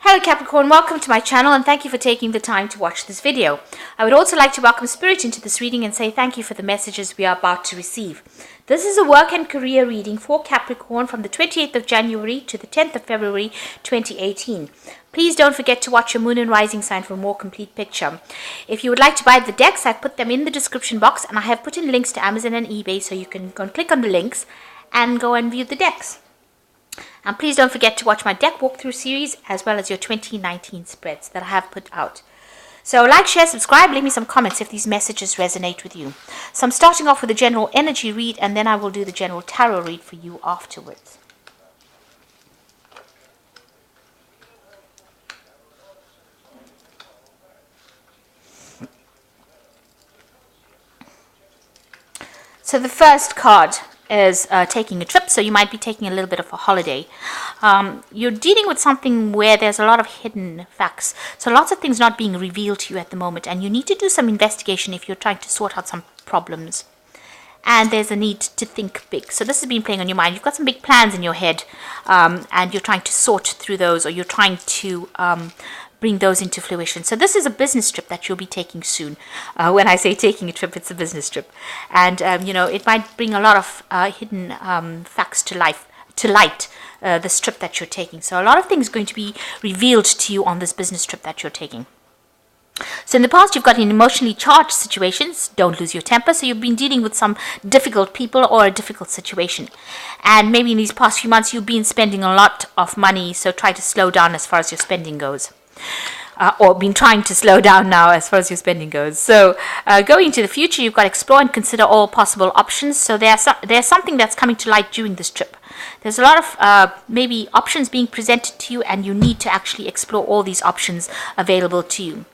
Hello Capricorn, welcome to my channel and thank you for taking the time to watch this video. I would also like to welcome Spirit into this reading and say thank you for the messages we are about to receive. This is a work and career reading for Capricorn from the 28th of January to the 10th of February 2018. Please don't forget to watch your moon and rising sign for a more complete picture. If you would like to buy the decks, I've put them in the description box and I have put in links to Amazon and eBay so you can go and click on the links and go and view the decks. And please don't forget to watch my deck walkthrough series as well as your 2019 spreads that I have put out. So like, share, subscribe, leave me some comments if these messages resonate with you. So I'm starting off with a general energy read and then I will do the general tarot read for you afterwards. So the first card is taking a trip, so you might be taking a little bit of a holiday. You're dealing with something where there's a lot of hidden facts, so lots of things not being revealed to you at the moment, and you need to do some investigation if you're trying to sort out some problems. And there's a need to think big, so this has been playing on your mind. You've got some big plans in your head, and you're trying to sort through those, or you're trying to bring those into fruition. So this is a business trip that you'll be taking soon. When I say taking a trip, it's a business trip, and it might bring a lot of hidden facts to light. This trip that you're taking. So a lot of things are going to be revealed to you on this business trip that you're taking. So in the past, you've got in emotionally charged situations. Don't lose your temper. So you've been dealing with some difficult people or a difficult situation. And maybe in these past few months, you've been spending a lot of money. So try to slow down as far as your spending goes. Or been trying to slow down now as far as your spending goes. So going into the future, you've got to explore and consider all possible options. So there's something that's coming to light during this trip. There's a lot of maybe options being presented to you, and you need to actually explore all these options available to you.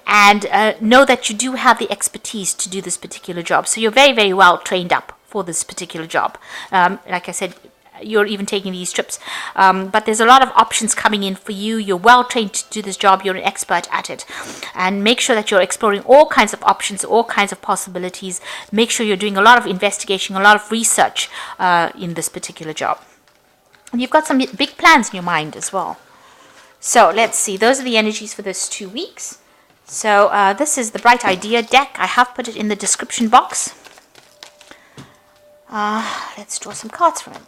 And know that you do have the expertise to do this particular job. So you're very, very well trained up for this particular job. Like I said, you're even taking these trips, but there's a lot of options coming in for you. You're well trained to do this job. You're an expert at it, and make sure that you're exploring all kinds of options, all kinds of possibilities. Make sure you're doing a lot of investigation, a lot of research in this particular job. And you've got some big plans in your mind as well. So let's see, those are the energies for those 2 weeks. So this is the Bright Idea deck. I have put it in the description box. Let's draw some cards from it.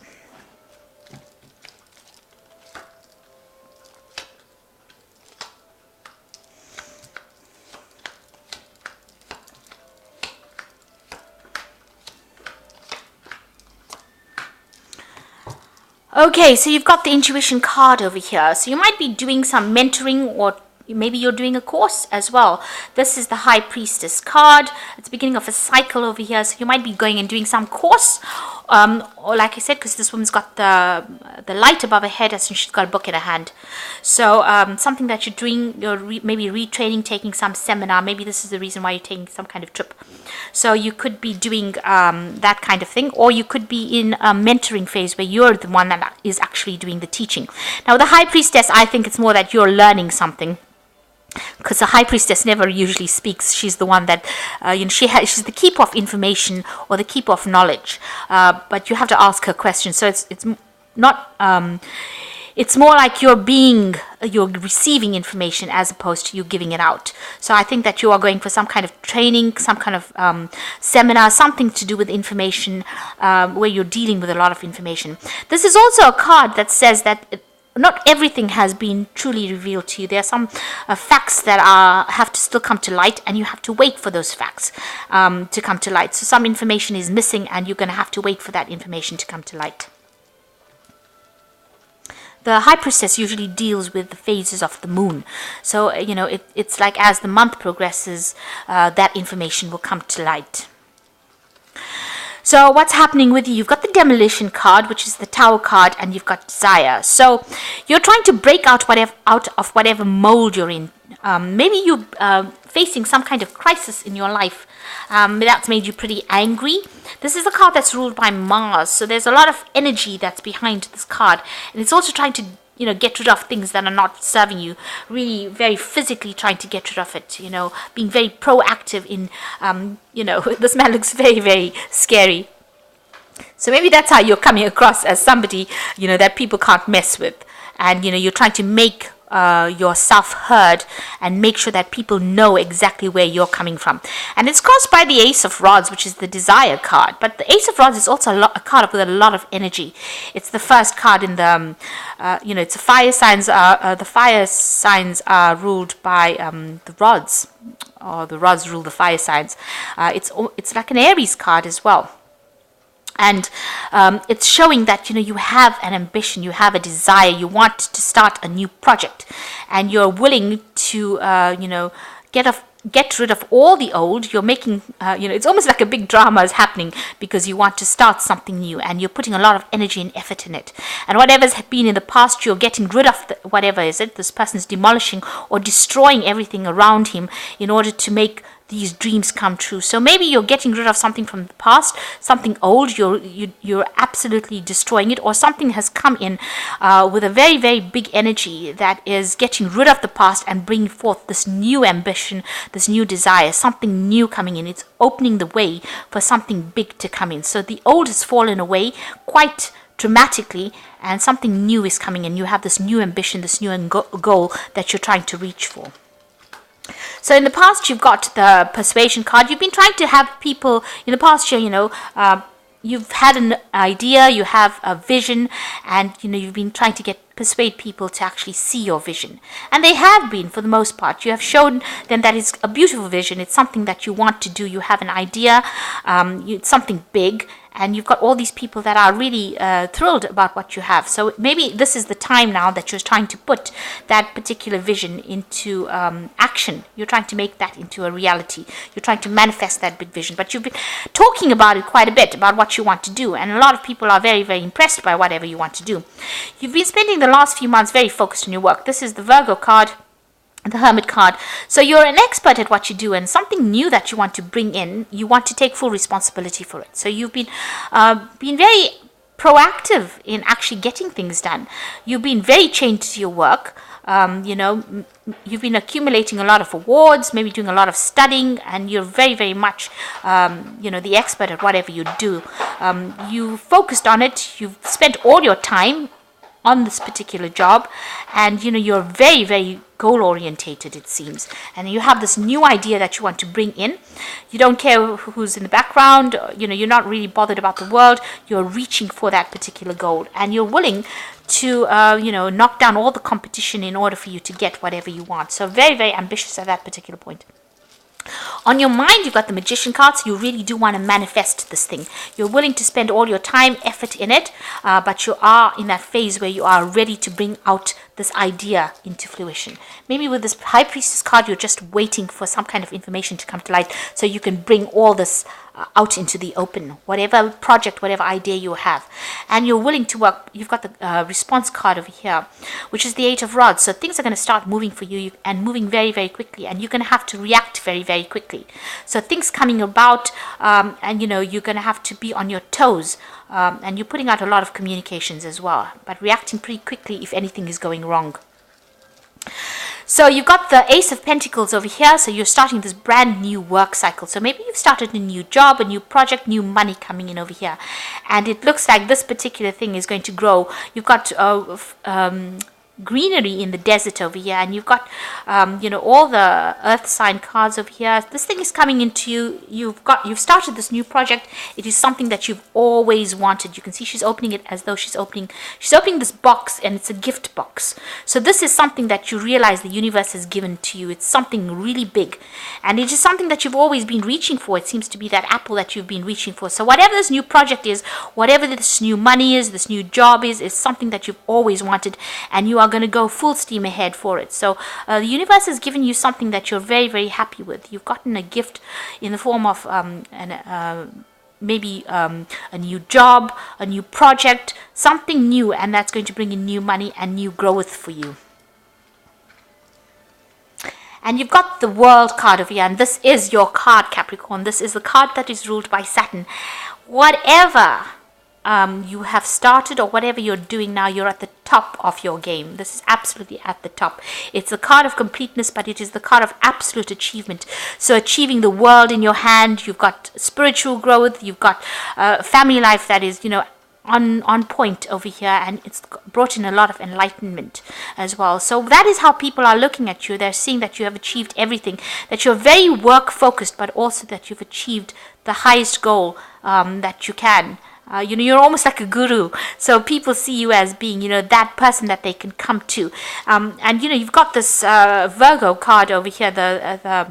Okay, so you've got the intuition card over here. So you might be doing some mentoring, or maybe you're doing a course as well. This is the High Priestess card. It's the beginning of a cycle over here. So you might be going and doing some course. Or like I said, because this woman's got the light above her head, as she's got a book in her hand. So something that you're doing, you're maybe retraining, taking some seminar. Maybe this is the reason why you're taking some kind of trip. So you could be doing that kind of thing, or you could be in a mentoring phase where you're the one that is actually doing the teaching. Now, the High Priestess, I think it's more that you're learning something, because the High Priestess never usually speaks. She's the one that, she's the keeper of information or the keeper of knowledge. But you have to ask her questions. So it's not. It's more like you're receiving information as opposed to you giving it out. So I think that you are going for some kind of training, some kind of seminar, something to do with information, where you're dealing with a lot of information. This is also a card that says that not everything has been truly revealed to you. There are some facts that have to still come to light, and you have to wait for those facts to come to light. So some information is missing, and you're going to have to wait for that information to come to light. The High Priestess usually deals with the phases of the moon. So, it's like as the month progresses, that information will come to light. So what's happening with you? You've got the Demolition card, which is the Tower card, and you've got Desire. So you're trying to break out of whatever mold you're in. Maybe you're facing some kind of crisis in your life that's made you pretty angry. This is a card that's ruled by Mars, so there's a lot of energy that's behind this card, and it's also trying to get rid of things that are not serving you. Really, very physically trying to get rid of it. Being very proactive in. This man looks very, very scary. So maybe that's how you're coming across, as somebody, that people can't mess with. And, you're trying to make yourself heard and make sure that people know exactly where you're coming from. And it's caused by the Ace of Rods, which is the desire card. But the Ace of Rods is also a card with a lot of energy. It's the first card in the, it's a fire signs. The fire signs are ruled by the rods, or the rods rule the fire signs. It's like an Aries card as well. And it's showing that, you have an ambition, you have a desire, you want to start a new project, and you're willing to, get rid of all the old. You're making, it's almost like a big drama is happening because you want to start something new, and you're putting a lot of energy and effort in it. And whatever's been in the past, you're getting rid of whatever is it. This person's demolishing or destroying everything around him in order to make these dreams come true. So maybe you're getting rid of something from the past, something old, you're absolutely destroying it, or something has come in with a very, very big energy that is getting rid of the past and bringing forth this new ambition, this new desire, something new coming in. It's opening the way for something big to come in. So the old has fallen away quite dramatically, and something new is coming in. You have this new ambition, this new goal that you're trying to reach for. So in the past, you've got the persuasion card. You've been trying to have people in the past year, you've had an idea, you have a vision, and you've been trying to persuade people to actually see your vision. And they have been, for the most part. You have shown them that it's a beautiful vision. It's something that you want to do. You have an idea. It's something big. And you've got all these people that are really thrilled about what you have. So maybe this is the time now that you're trying to put that particular vision into action. You're trying to make that into a reality. You're trying to manifest that big vision. But you've been talking about it quite a bit, about what you want to do. And a lot of people are very, very impressed by whatever you want to do. You've been spending the last few months very focused on your work. This is the Virgo card, the Hermit card. So you're an expert at what you do, and something new that you want to bring in, you want to take full responsibility for it. So you've been very proactive in actually getting things done. You've been very chained to your work. You've been accumulating a lot of awards, maybe doing a lot of studying, and you're very, very much, the expert at whatever you do. You focused on it. You've spent all your time on this particular job, and you're very, very goal orientated, it seems, and you have this new idea that you want to bring in. You don't care who's in the background. You're not really bothered about the world. You're reaching for that particular goal, and you're willing to knock down all the competition in order for you to get whatever you want. So very, very ambitious at that particular point. On your mind, you've got the Magician card, so you really do want to manifest this thing. You're willing to spend all your time, effort in it, but you are in that phase where you are ready to bring out this idea into fruition. Maybe with this High Priestess card, you're just waiting for some kind of information to come to light so you can bring all this out into the open, whatever project, whatever idea you have. And you're willing to work. You've got the response card over here, which is the Eight of Rods. So things are going to start moving for you, and moving very, very quickly, and you're going to have to react very, very quickly. So things coming about, and you're going to have to be on your toes, and you're putting out a lot of communications as well, but reacting pretty quickly if anything is going wrong. So you've got the Ace of Pentacles over here. So you're starting this brand new work cycle. So maybe you've started a new job, a new project, new money coming in over here. And it looks like this particular thing is going to grow. You've got greenery in the desert over here, and you've got all the earth sign cards over here. This thing is coming into you. You've started this new project. It is something that you've always wanted. You can see she's opening it as though she's opening this box, and it's a gift box. So this is something that you realize the universe has given to you. It's something really big, and it is something that you've always been reaching for. It seems to be that apple that you've been reaching for. So whatever this new project is, whatever this new money is, this new job is something that you've always wanted, and you are going to go full steam ahead for it. So the universe has given you something that you're very, very happy with. You've gotten a gift in the form of maybe a new job, a new project, something new, and that's going to bring in new money and new growth for you. And you've got the World card over here, and this is your card, Capricorn. This is the card that is ruled by Saturn. Whatever you have started, or whatever you're doing now, you're at the top of your game. This is absolutely at the top. It's a card of completeness, but it is the card of absolute achievement. So achieving the world in your hand. You've got spiritual growth. You've got family life that is, on point over here, and it's brought in a lot of enlightenment as well. So that is how people are looking at you. They're seeing that you have achieved everything, that you're very work focused, but also that you've achieved the highest goal that you can. You're almost like a guru. So people see you as being, that person that they can come to. And, you've got this Virgo card over here, the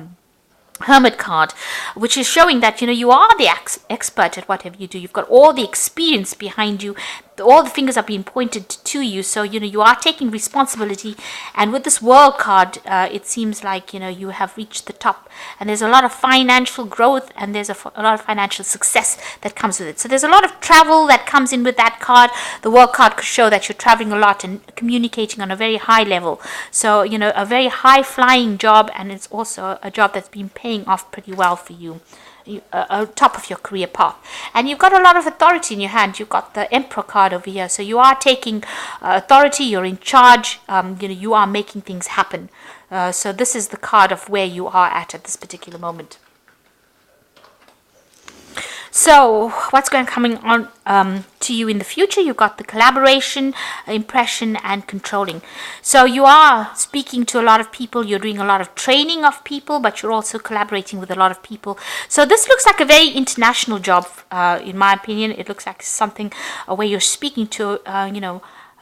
Hermit card, which is showing that you are the expert at whatever you do. You've got all the experience behind you. All the fingers are being pointed to you, so you are taking responsibility. And with this World card, it seems like you have reached the top, and there's a lot of financial growth, and there's a lot of financial success that comes with it. So there's a lot of travel that comes in with that card. The World card could show that you're traveling a lot and communicating on a very high level. So a very high flying job, and it's also a job that's been paying off pretty well for you. Top of your career path, and you've got a lot of authority in your hand. You've got the Emperor card over here, so you are taking authority. You're in charge. You are making things happen. So this is the card of where you are at this particular moment. So what's going coming on to you in the future? You've got the collaboration, impression, and controlling. So you are speaking to a lot of people. You're doing a lot of training of people, but you're also collaborating with a lot of people. So this looks like a very international job, in my opinion. It looks like something where you're speaking to,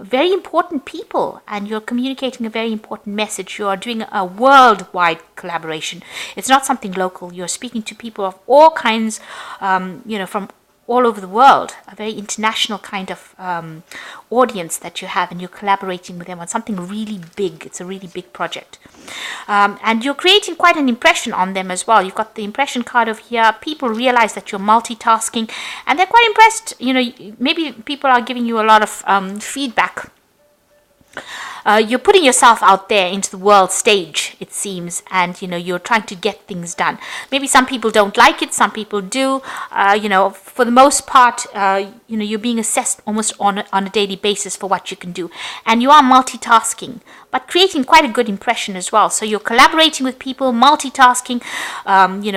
very important people, and you're communicating a very important message. You are doing a worldwide collaboration. It's not something local. You're speaking to people of all kinds, from all over the world, a very international kind of audience that you have, and you're collaborating with them on something really big. It's a really big project. And you're creating quite an impression on them as well. You've got the impression card over here. People realize that you're multitasking, and they're quite impressed. Maybe people are giving you a lot of feedback. You're putting yourself out there into the world stage, it seems, and you're trying to get things done. Maybe some people don't like it, some people do. For the most part, you're being assessed almost on a daily basis for what you can do, and you are multitasking, but creating quite a good impression as well. So you're collaborating with people, multitasking,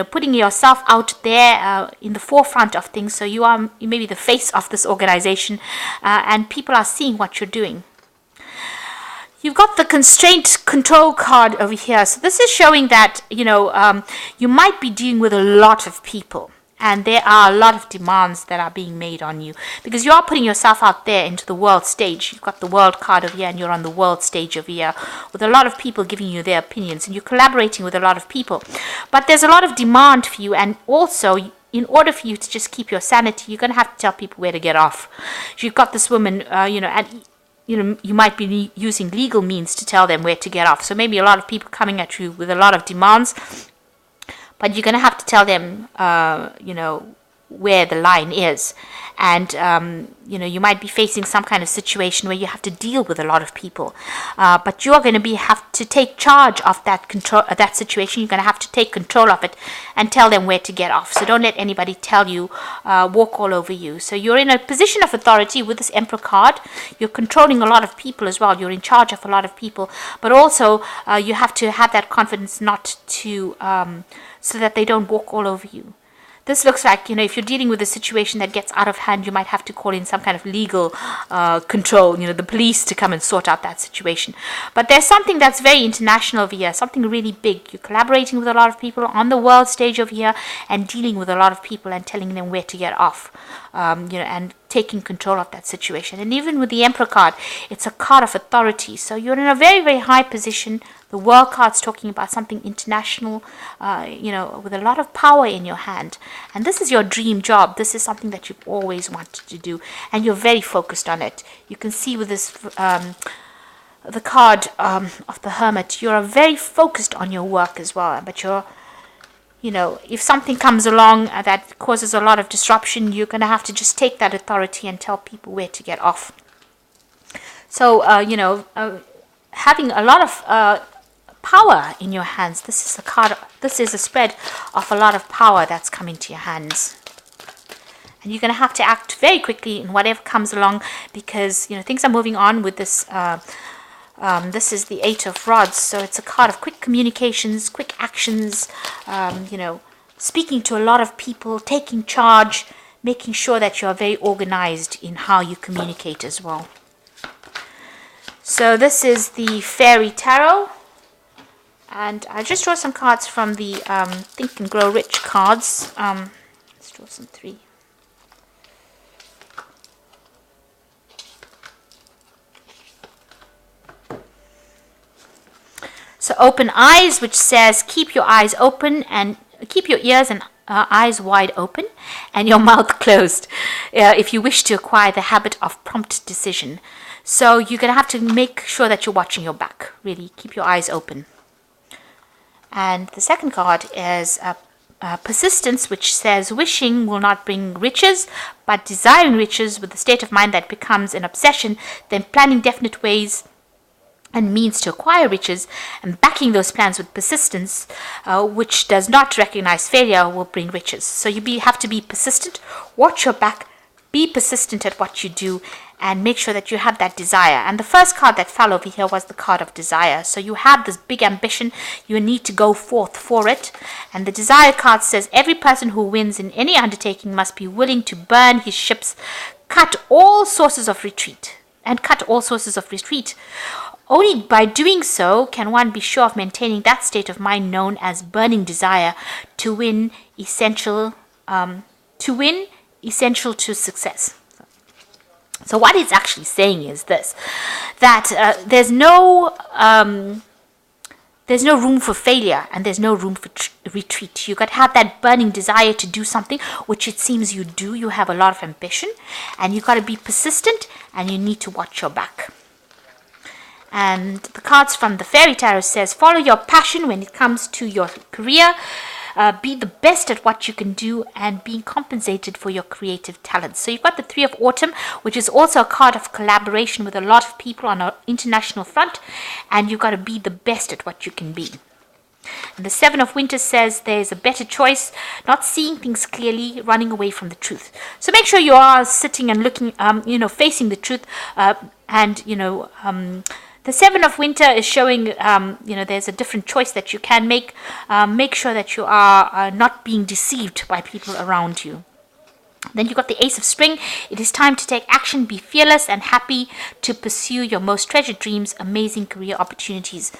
putting yourself out there in the forefront of things. So you may be the face of this organization, and people are seeing what you're doing. You've got the constraint control card over here. So this is showing that, you might be dealing with a lot of people, and there are a lot of demands that are being made on you, because you are putting yourself out there into the world stage. You've got the World card over here, and you're on the world stage over here with a lot of people giving you their opinions, and you're collaborating with a lot of people. But there's a lot of demand for you, and also, in order for you to just keep your sanity, you're going to have to tell people where to get off. You've got this woman, and you might be using legal means to tell them where to get off. So maybe a lot of people coming at you with a lot of demands, but you're going to have to tell them, where the line is. And, you might be facing some kind of situation where you have to deal with a lot of people. But you are going to have to take charge of that situation. You're going to have to take control of it and tell them where to get off. So don't let anybody tell you, walk all over you. So you're in a position of authority with this Emperor card. You're controlling a lot of people as well. You're in charge of a lot of people. But also, you have to have that confidence not to, so that they don't walk all over you. This looks like, if you're dealing with a situation that gets out of hand, you might have to call in some kind of legal control, the police to come and sort out that situation. But there's something that's very international over here, something really big. You're collaborating with a lot of people on the world stage over here, and dealing with a lot of people and telling them where to get off, and taking control of that situation. And even with the Emperor card, it's a card of authority. So you're in a very, very high position. The World card's talking about something international, with a lot of power in your hand. And this is your dream job. This is something that you've always wanted to do, and you're very focused on it. You can see with this, the card of the Hermit, you're very focused on your work as well. But you're, if something comes along that causes a lot of disruption, you're going to have to just take that authority and tell people where to get off. So, having a lot of power in your hands. This is a card. This is a spread of a lot of power that's coming to your hands, and you're going to have to act very quickly in whatever comes along, because things are moving on with this. This is the Eight of Rods, so it's a card of quick communications, quick actions. Speaking to a lot of people, taking charge, making sure that you are very organized in how you communicate as well. So this is the Fairy Tarot. And I just draw some cards from the Think and Grow Rich cards. Let's draw some 3. So open eyes, which says keep your eyes open and keep your ears and eyes wide open and your mouth closed if you wish to acquire the habit of prompt decision. So you're going to have to make sure that you're watching your back. Really, keep your eyes open. And the second card is persistence, which says wishing will not bring riches, but desiring riches with a state of mind that becomes an obsession, then planning definite ways and means to acquire riches and backing those plans with persistence, which does not recognize failure, will bring riches. So you have to be persistent, watch your back, be persistent at what you do, and make sure that you have that desire. And the first card that fell over here was the card of desire. So you have this big ambition, you need to go forth for it. And the desire card says every person who wins in any undertaking must be willing to burn his ships, cut all sources of retreat. Only by doing so can one be sure of maintaining that state of mind known as burning desire to win essential to success. So what it's actually saying is this, that there's no room for failure and there's no room for retreat. You got to have that burning desire to do something, which it seems you do. You have a lot of ambition and you got to be persistent and you need to watch your back. And the cards from the Fairy Tarot says follow your passion when it comes to your career. Be the best at what you can do and being compensated for your creative talents. So you've got the 3 of Autumn, which is also a card of collaboration with a lot of people on an international front, and you've got to be the best at what you can be. And the 7 of Winter says there's a better choice, not seeing things clearly, running away from the truth. So make sure you are sitting and looking, facing the truth, the 7 of Winter is showing, there's a different choice that you can make. Make sure that you are not being deceived by people around you. Then you've got the Ace of Spring. It is time to take action, be fearless and happy to pursue your most treasured dreams, amazing career opportunities.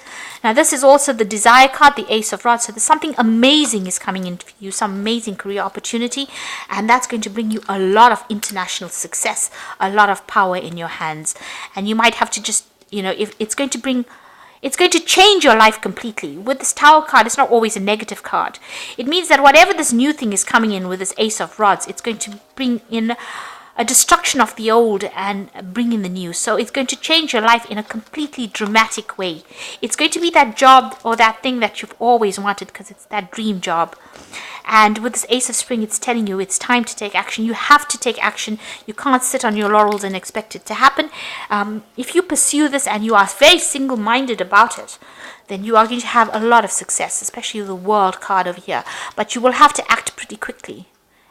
Now this is also the Desire card, the Ace of Rods. So there's something amazing is coming in for you, some amazing career opportunity, and that's going to bring you a lot of international success, a lot of power in your hands. And you might have to just if it's going to change your life completely. With this Tower card, it's not always a negative card. It means that whatever this new thing is coming in with this Ace of Rods, it's going to bring in a destruction of the old and bring in the new. So it's going to change your life in a completely dramatic way. It's going to be that job or that thing that you've always wanted because it's that dream job. And with this Ace of Spring, it's telling you it's time to take action. You have to take action. You can't sit on your laurels and expect it to happen. If you pursue this and you are very single-minded about it, then you are going to have a lot of success, especially the World card over here. But you will have to act pretty quickly.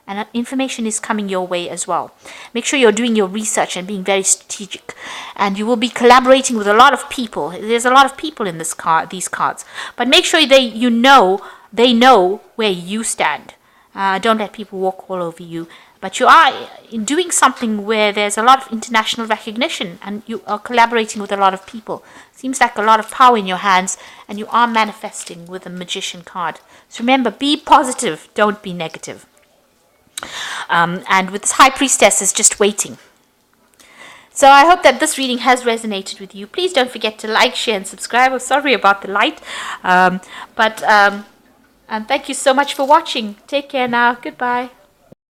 And information is coming your way as well. Make sure you're doing your research and being very strategic. And you will be collaborating with a lot of people. There's a lot of people in these cards. But make sure they know where you stand. Don't let people walk all over you. But you are doing something where there's a lot of international recognition and you are collaborating with a lot of people. Seems like a lot of power in your hands and you are manifesting with the Magician card. So remember, be positive, don't be negative. And with this High Priestess is just waiting. So I hope that this reading has resonated with you. Please don't forget to like, share and subscribe. I'm sorry about the light. And thank you so much for watching. Take care now. Goodbye.